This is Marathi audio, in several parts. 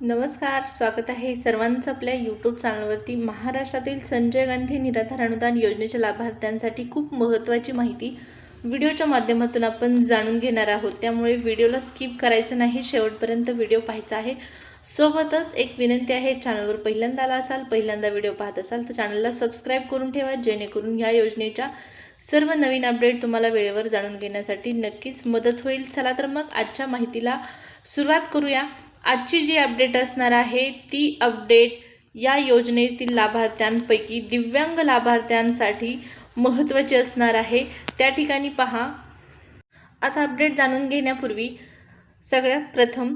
नमस्कार, स्वागत आहे सर्वांचं आपल्या यूट्यूब चॅनलवरती। महाराष्ट्रातील संजय गांधी निराधार अनुदान योजनेच्या लाभार्थ्यांसाठी खूप महत्त्वाची माहिती व्हिडिओच्या माध्यमातून आपण जाणून घेणार आहोत। त्यामुळे व्हिडिओला स्किप करायचं नाही, शेवटपर्यंत व्हिडिओ पाहायचा आहे। सोबतच एक विनंती आहे, चॅनलवर पहिल्यांदा आला असाल, पहिल्यांदा व्हिडिओ पाहत असाल तर चॅनलला सबस्क्राइब करून ठेवा, जेणेकरून या योजनेच्या सर्व नवीन अपडेट तुम्हाला वेळेवर जाणून घेण्यासाठी नक्कीच मदत होईल। चला तर मग आजच्या माहितीला सुरुवात करूया। आजची जी अपडेट असणार आहे ती अपडेट या योजनेतील लाभार्थ्यांपैकी दिव्यांग लाभार्थ्यांसाठी महत्त्वाची असणार आहे। त्या ठिकाणी पहा, आता अपडेट जाणून घेण्यापूर्वी सगळ्यात प्रथम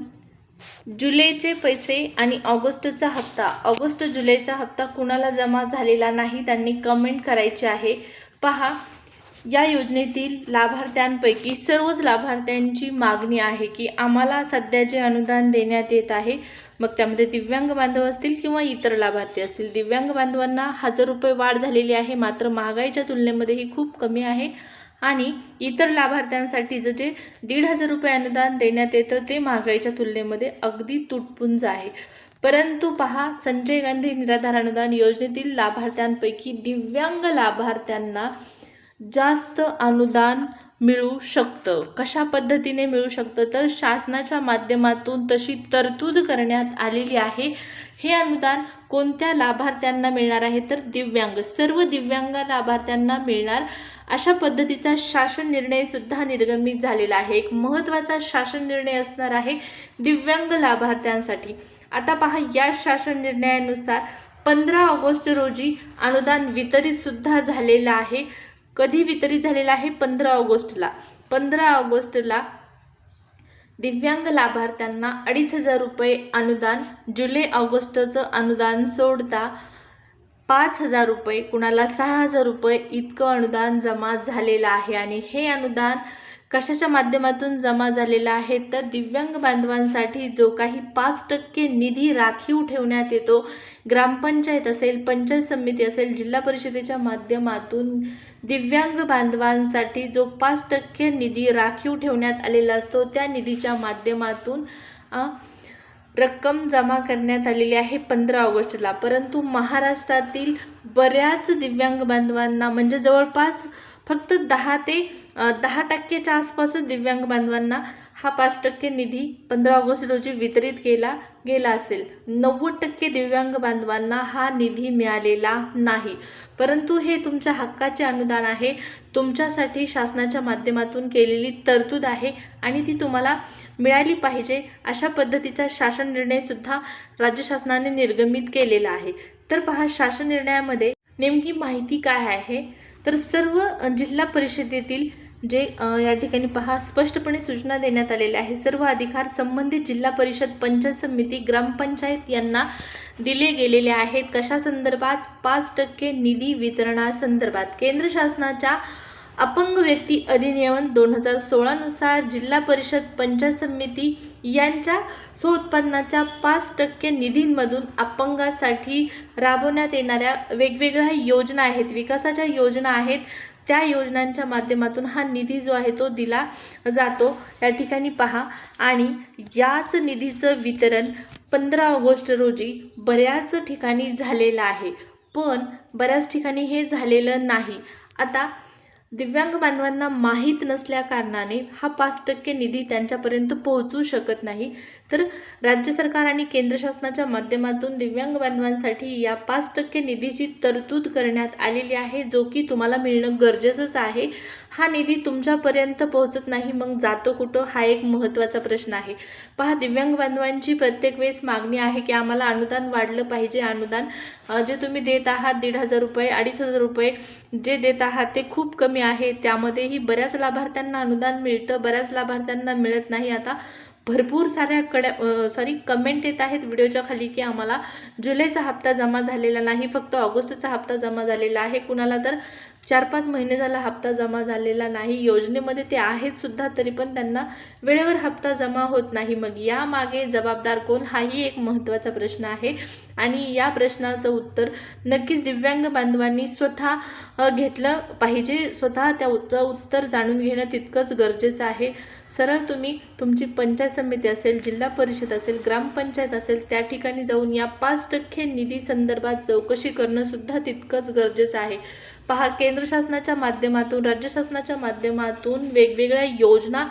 जुलैचे पैसे आणि ऑगस्टचा हप्ता, ऑगस्ट जुलैचा हप्ता कुणाला जमा झालेला नाही त्यांनी कमेंट करायचे आहे। पहा, या योजनेतील लाभार्थ्यांपैकी सर्वच लाभार्थ्यांची मागणी आहे की आम्हाला सध्या जे अनुदान देण्यात येत आहे, मग त्यामध्ये दिव्यांग बांधव असतील किंवा इतर लाभार्थी असतील, दिव्यांग बांधवांना 1000 रुपये वाढ झालेली आहे, मात्र महागाईच्या तुलनेमध्ये ही खूप कमी आहे। आणि इतर लाभार्थ्यांसाठी जे 1500 रुपये अनुदान देण्यात येतं ते महागाईच्या तुलनेमध्ये अगदी तुटपुंज आहे। परंतु पहा, संजय गांधी निराधार अनुदान योजनेतील लाभार्थ्यांपैकी दिव्यांग लाभार्थ्यांना जास्त अनुदान मिळू शकतं। कशा पद्धतीने मिळू शकतं तर शासनाच्या माध्यमातून तशी तरतूद करण्यात आलेली आहे। हे अनुदान कोणत्या लाभार्थ्यांना मिळणार आहे तर दिव्यांग, सर्व दिव्यांग लाभार्थ्यांना मिळणार अशा पद्धतीचा शासन निर्णय सुद्धा निर्गमित झालेला आहे। एक महत्त्वाचा शासन निर्णय असणार आहे दिव्यांग लाभार्थ्यांसाठी। आता पहा, या शासन निर्णयानुसार 15 ऑगस्ट रोजी अनुदान वितरित सुद्धा झालेलं आहे। कधी वितरित झालेला आहे? 15 ऑगस्टला। 15 ऑगस्टला दिव्यांग लाभार्थ्यांना 2500 रुपये अनुदान, जुलै ऑगस्टचं अनुदान सोडता 5000 रुपये, कुणाला 6000 रुपये इतकं अनुदान जमा झालेलं आहे। आणि हे अनुदान कशाच्या माध्यमातून जमा झालेला आहे तर दिव्यांग बांधवांसाठी जो काही 5% निधी राखीव ठेवण्यात येतो, ग्रामपंचायत असेल, पंचायत समिती असेल, जिल्हा परिषदेच्या माध्यमातून दिव्यांग बांधवांसाठी जो 5% निधी राखीव ठेवण्यात आलेला असतो, त्या निधीच्या माध्यमातून रक्कम जमा करण्यात आलेली आहे 15 ऑगस्टला। परंतु महाराष्ट्रातील बऱ्याच दिव्यांग बांधवांना, म्हणजे जवळपास फक्त 10% आसपासच दिव्यांग बांधवांना हा 5% निधी 15 ऑगस्ट रोजी वितरित केला गेला असेल। 90% दिव्यांग बांधवांना हा निधी मिळालेला नाही। परंतु हे तुमच्या हक्काचे अनुदान आहे, तुमच्यासाठी शासनाच्या माध्यमातून केलेली तरतूद आहे आणि ती तुम्हाला मिळाली पाहिजे अशा पद्धतीचा शासन निर्णय सुद्धा राज्य शासनाने निर्गमित केलेला आहे। तर पहा, शासन निर्णयामध्ये नेमकी माहिती काय आहे तर सर्व जिल्हा परिषदेतील जे या ठिकाणी पहा स्पष्टपणे सूचना देण्यात आलेल्या आहे। सर्व अधिकार संबंधित जिल्हा परिषद, पंचायत समिती, ग्रामपंचायत यांना दिले गेलेले आहेत। कशा संदर्भात? 5% निधी वितरणासंदर्भात। केंद्र शासनाच्या अपंग व्यक्ती अधिनियम 2016 नुसार जिल्हा परिषद, पंचायत समिती यांच्या स्वउत्पन्नाच्या 5% निधींमधून अपंगासाठी राबवण्यात येणाऱ्या वेगवेगळ्या योजना आहेत, विकासाच्या योजना आहेत, त्या योजनांच्या माध्यमातून हा निधी जो आहे तो दिला जातो। या ठिकाणी पहा, आणि याच निधीचं वितरण 15 ऑगस्ट रोजी बऱ्याच ठिकाणी झालेलं आहे, पण बऱ्याच ठिकाणी हे झालेलं नाही। आता दिव्यांग बांधवांना माहीत नसल्या कारणाने हा 5% निधी त्यांच्यापर्यंत पोहोचू शकत नाही। तर राज्य सरकार आणि केंद्र शासनाच्या माध्यमातून दिव्यांग बांधवांसाठी या 5% निधीची तरतूद करण्यात आलेली आहे, जो की तुम्हाला मिळणं गरजेचंच आहे। हा निधी तुमच्यापर्यंत पोहोचत नाही, मग जातो कुठं? हा एक महत्त्वाचा प्रश्न आहे। पहा, दिव्यांग बांधवांची प्रत्येक वेळेस मागणी आहे की आम्हाला अनुदान वाढलं पाहिजे। अनुदान जे तुम्ही देत आहात 1500 रुपये, 2500 रुपये जे देत आहात ते खूप कमी आहे। त्यामध्येही बऱ्याच लाभार्थ्यांना अनुदान मिळतं, बऱ्याच लाभार्थ्यांना मिळत नाही। आता भरपूर साऱ्या कमेंट येत आहेत व्हिडिओच्या खाली की आम्हाला जुलैचा हप्ता जमा झालेला नाही, फक्त ऑगस्टचा हप्ता जमा झालेला आहे, कुणाला तर 4-5 महिने झाला हप्ता जमा झालेला नाही, योजनेमध्ये ते आहेत सुद्धा तरी पण त्यांना वेळेवर हप्ता जमा होत नाही. मग यामागे जबाबदार कोण, हाही एक महत्त्वाचा प्रश्न आहे. आणि या प्रश्नाचं उत्तर नक्कीच दिव्यांग बांधवांनी स्वतः घेतलं पाहिजे. स्वतः त्याचं उत्तर जाणून घेणं तितकंच गरजेचं आहे. सरळ तुम्ही तुमची पंचायत समिती असेल, जिल्हा परिषद असेल, ग्रामपंचायत असेल, त्या ठिकाणी जाऊन या 5% निधी संदर्भात चौकशी करणं सुद्धा तितकंच गरजेचं आहे. पहा, केंद्र शासनाच्या माध्यमातून, राज्य शासनाच्या माध्यमातून वेगवेगळ्या योजना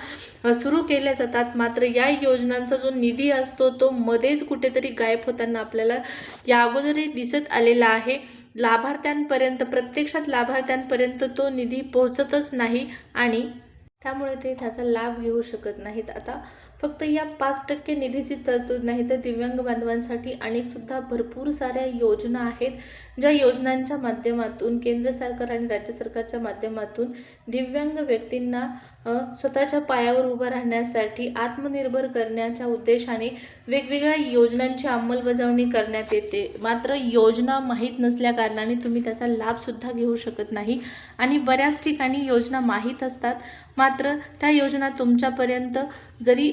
सुरू केल्या जातात. मात्र या योजनांचा जो निधी असतो तो मध्येच कुठेतरी गायब होताना आपल्याला या अगोदरही दिसत आलेला आहे. लाभार्थ्यांपर्यंत, प्रत्यक्षात लाभार्थ्यांपर्यंत तो निधी पोहोचतच नाही आणि त्यामुळे ते त्याचा लाभ घेऊ शकत नाहीत. आता फक्त या 5% निधीची तरतूद नाही तर दिव्यांग बांधवांसाठी अनेकसुद्धा भरपूर साऱ्या योजना आहेत, ज्या योजनांच्या माध्यमातून केंद्र सरकार आणि राज्य सरकारच्या माध्यमातून दिव्यांग व्यक्तींना स्वतःच्या पायावर उभं राहण्यासाठी आत्मनिर्भर करण्याच्या उद्देशाने वेगवेगळ्या योजनांची अंमलबजावणी करण्यात येते. मात्र योजना माहीत नसल्या कारणाने तुम्ही त्याचा लाभसुद्धा घेऊ शकत नाही. आणि बऱ्याच ठिकाणी योजना माहीत असतात, मात्र त्या योजना तुमच्यापर्यंत जरी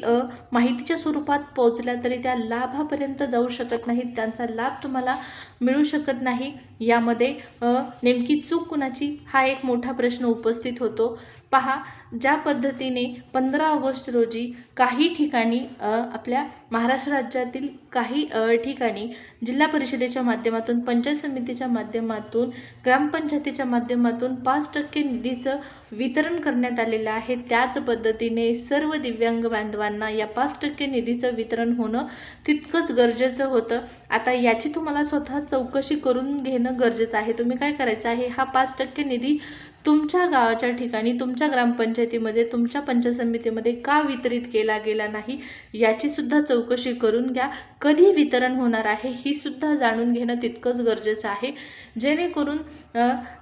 माहितीच्या स्वरूपात पोहोचल्या तरी त्या लाभापर्यंत जाऊ शकत नाहीत, त्यांचा लाभ तुम्हाला मिळू शकत नाही. यामध्ये नेमकी चूक कुणाची, हा एक मोठा प्रश्न उपस्थित होतो. पहा, ज्या पद्धतीने 15 ऑगस्ट रोजी काही ठिकाणी आपल्या महाराष्ट्र राज्यातील काही ठिकाणी जिल्हा परिषदेच्या माध्यमातून, पंचायत समितीच्या माध्यमातून, ग्रामपंचायतीच्या माध्यमातून 5% निधीचं वितरण करण्यात आलेलं आहे, त्याच पद्धतीने सर्व दिव्यांग बांधवांना या 5% निधीचं वितरण होणं तितकंच गरजेचं होतं. आता याची तुम्हाला स्वतः चौकशी करून घेणं गरजेचं आहे. तुम्ही काय करायचं आहे, हा 5% निधी तुमच्या गावाच्या ठिकाणी, तुमच्या ग्रामपंचायतीमध्ये, तुमच्या पंचायत समितीमध्ये का वितरित केला गेला नाही याची सुद्धा चौकशी करून घ्या. कधी वितरण होणार आहे ही सुद्धा जाणून घेणं तितकंच गरजेचं आहे, जेणेकरून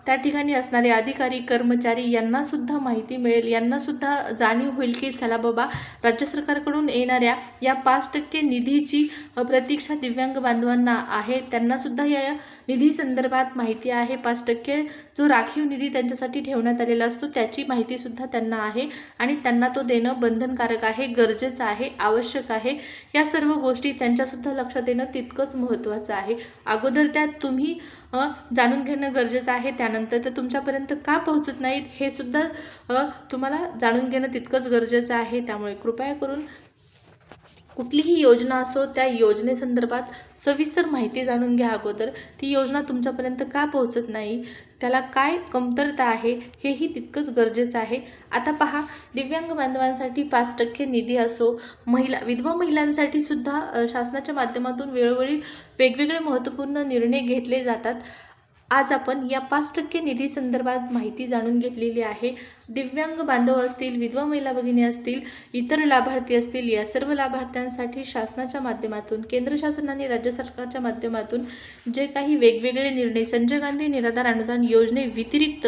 त्या ठिकाणी असणारे अधिकारी, कर्मचारी यांना सुद्धा माहिती मिळेल, यांना सुद्धा जाणीव होईल की चला बाबा, राज्य सरकारकडून येणाऱ्या या 5% निधीची प्रतीक्षा दिव्यांग बांधवांना आहे, त्यांना सुद्धा या निधी संदर्भात माहिती आहे. 5% जो राखीव निधी त्यांच्यासाठी ठेवण्यात आलेला असतो त्याची माहिती सुद्धा त्यांना आहे आणि त्यांना तो देणं बंधनकारक आहे, गरजेचं आहे, आवश्यक आहे. या सर्व गोष्टी त्यांच्यासुद्धा लक्षात येणं तितकंच महत्त्वाचं आहे. अगोदर त्यात तुम्ही जाणून घेणं गरजेचं आहे, त्यानंतर ते तुमच्यापर्यंत का पोहोचत नाहीत हे सुद्धा तुम्हाला जाणून घेणं तितकंच गरजेचं आहे. त्यामुळे कृपया करून कुठलीही योजना असो त्या योजनेसंदर्भात सविस्तर माहिती जाणून घ्या अगोदर. ती योजना तुमच्यापर्यंत का पोहोचत नाही, त्याला काय कमतरता आहे हेही तितकंच गरजेचं आहे. आता पहा, दिव्यांग बांधवांसाठी 5% निधी असो, विधवा महिलांसाठी सुद्धा शासनाच्या माध्यमातून वेळोवेळी वेगवेगळे महत्त्वपूर्ण निर्णय घेतले जातात. आज आपण या 5% निधी संदर्भात माहिती जाणून घेतलेली आहे. दिव्यांग बांधव असतील, विधवा महिला भगिनी असतील, इतर लाभार्थी असतील, या सर्व लाभार्थ्यांसाठी शासनाच्या माध्यमातून, केंद्र शासन आणि राज्य सरकारच्या माध्यमातून जे काही वेगवेगळे निर्णय, संजय गांधी निराधार अनुदान योजने व्यतिरिक्त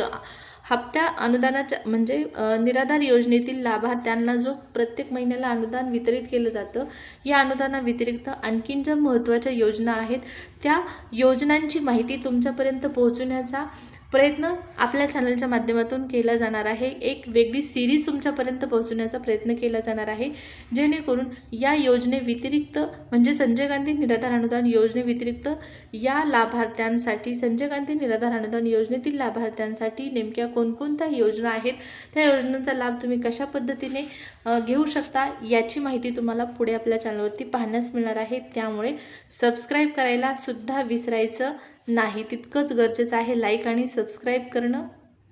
हप्त्या अनुदानाच्या म्हणजे निराधार योजनेतील लाभार्थ्यांना जो प्रत्येक महिन्याला अनुदान वितरित केलं जातं, या अनुदानाव्यतिरिक्त आणखीन ज्या महत्त्वाच्या योजना आहेत त्या योजनांची माहिती तुमच्यापर्यंत पोहोचवण्याचा प्रयत्न आपल्या चॅनलच्या माध्यमातून केला जाणार आहे. एक वेगळी सिरीज तुमच्यापर्यंत पोहोचवण्याचा प्रयत्न केला जाणार आहे, जेणेकरून या योजनेव्यतिरिक्त म्हणजे संजय गांधी निराधार अनुदान योजनेव्यतिरिक्त या लाभार्थ्यांसाठी, संजय गांधी निराधार अनुदान योजनेतील लाभार्थ्यांसाठी नेमक्या कोणकोणत्या योजना आहेत, त्या योजनांचा लाभ तुम्ही कशा पद्धतीने घेऊ शकता याची माहिती तुम्हाला पुढे आपल्या चॅनलवरती पाहण्यास मिळणार आहे. त्यामुळे सबस्क्राईब करायला सुद्धा विसरायचं नाही, तितकंच गरजेचं आहे. लाईक आणि सबस्क्राईब करणं